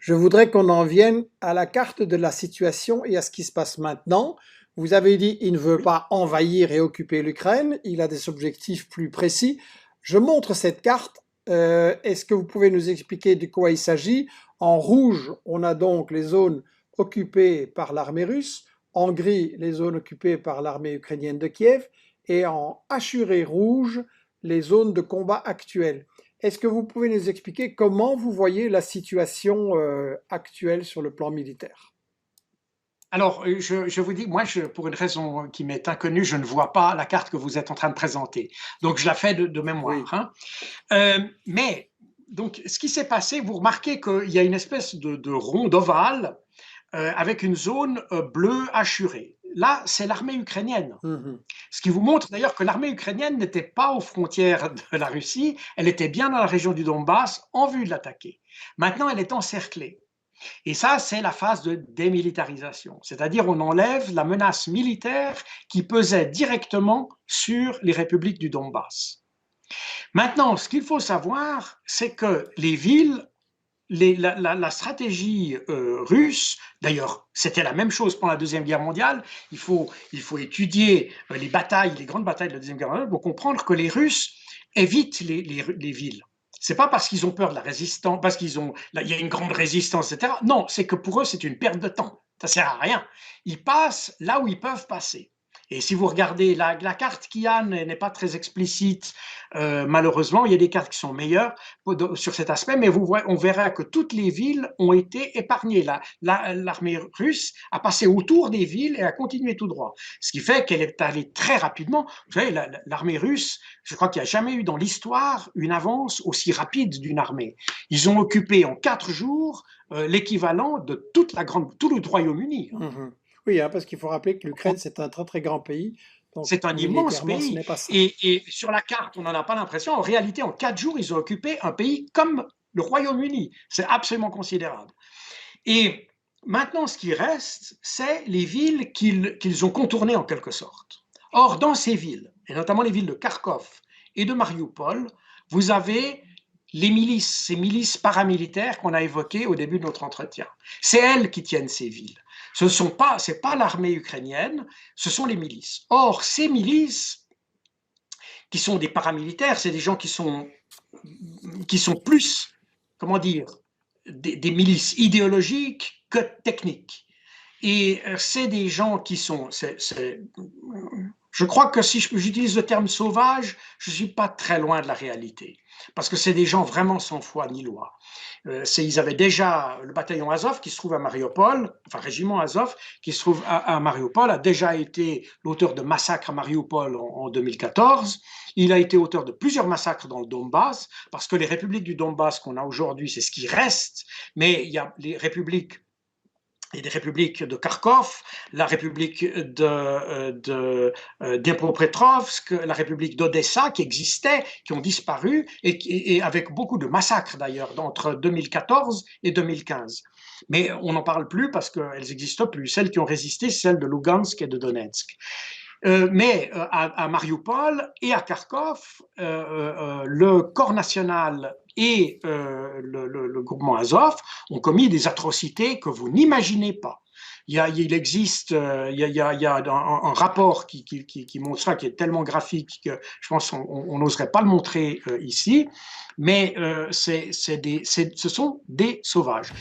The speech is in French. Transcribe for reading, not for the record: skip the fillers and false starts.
Je voudrais qu'on en vienne à la carte de la situation et à ce qui se passe maintenant. Vous avez dit il ne veut Oui. pas envahir et occuper l'Ukraine, il a des objectifs plus précis. Je montre cette carte. Est-ce que vous pouvez nous expliquer de quoi il s'agit? En rouge, on a donc les zones occupées par l'armée russe, en gris, les zones occupées par l'armée ukrainienne de Kiev, et en hachuré rouge, les zones de combat actuelles. Est-ce que vous pouvez nous expliquer comment vous voyez la situation actuelle sur le plan militaire? Alors, je vous dis, moi, pour une raison qui m'est inconnue, je ne vois pas la carte que vous êtes en train de présenter. Donc, je la fais de mémoire, Oui. hein. Mais, donc, ce qui s'est passé, vous remarquez qu'il y a une espèce de rond ovale avec une zone bleue hachurée. Là, c'est l'armée ukrainienne. Mhm. Ce qui vous montre d'ailleurs que l'armée ukrainienne n'était pas aux frontières de la Russie, elle était bien dans la région du Donbass en vue de l'attaquer. Maintenant, elle est encerclée. Et ça, c'est la phase de démilitarisation, c'est-à-dire on enlève la menace militaire qui pesait directement sur les républiques du Donbass. Maintenant, ce qu'il faut savoir, c'est que les villes, la stratégie russe, d'ailleurs, c'était la même chose pendant la Deuxième Guerre mondiale, il faut étudier les grandes batailles de la Deuxième Guerre mondiale pour comprendre que les Russes évitent les villes. C'est pas parce qu'ils ont peur de la résistance, parce il y a une grande résistance, etc. Non, c'est que pour eux, c'est une perte de temps. Ça sert à rien. Ils passent là où ils peuvent passer. Et si vous regardez la carte qu'il y a n'est pas très explicite, malheureusement, il y a des cartes qui sont meilleures sur cet aspect, mais on verra que toutes les villes ont été épargnées. L'armée russe a passé autour des villes et a continué tout droit. Ce qui fait qu'elle est allée très rapidement. Vous savez, l'armée russe, je crois qu'il n'y a jamais eu dans l'histoire une avance aussi rapide d'une armée. Ils ont occupé en 4 jours l'équivalent de tout le Royaume-Uni, hein. Mhm. Oui, hein, parce qu'il faut rappeler que l'Ukraine, c'est un très très grand pays, donc C'est un immense militairement, ce pays. n'est pas simple. Et sur la carte, on n'en a pas l'impression. En réalité, en 4 jours, ils ont occupé un pays comme le Royaume-Uni. C'est absolument considérable. Et maintenant, ce qui reste, c'est les villes qu'ils ont contournées en quelque sorte. Or, dans ces villes, et notamment les villes de Kharkov et de Mariupol, vous avez les milices, ces milices paramilitaires qu'on a évoquées au début de notre entretien. C'est elles qui tiennent ces villes. C'est pas l'armée ukrainienne, ce sont les milices. Or, ces milices, qui sont des paramilitaires, c'est des gens qui sont plus, comment dire, des milices idéologiques que techniques. Et c'est des gens qui sont, je crois que si j'utilise le terme sauvage, je ne suis pas très loin de la réalité. Parce que c'est des gens vraiment sans foi ni loi. Ils avaient déjà le bataillon Azov qui se trouve à Mariupol, enfin régiment Azov qui se trouve à Mariupol, a déjà été l'auteur de massacres à Mariupol en 2014. Il a été auteur de plusieurs massacres dans le Donbass, parce que les républiques du Donbass qu'on a aujourd'hui, c'est ce qui reste, mais il y a les républiques et des républiques de Kharkov, la république de Dnipropetrovsk, la république d'Odessa qui existaient, qui ont disparu, et avec beaucoup de massacres d'ailleurs, entre 2014 et 2015. Mais on n'en parle plus parce qu'elles n'existent plus. Celles qui ont résisté, c'est celles de Lugansk et de Donetsk. Mais à Mariupol et à Kharkov, le corps national et le groupement Azov ont commis des atrocités que vous n'imaginez pas. Il existe il y a un rapport qui montre ça, qui est tellement graphique que je pense qu'on n'oserait pas le montrer ici, mais ce sont des sauvages.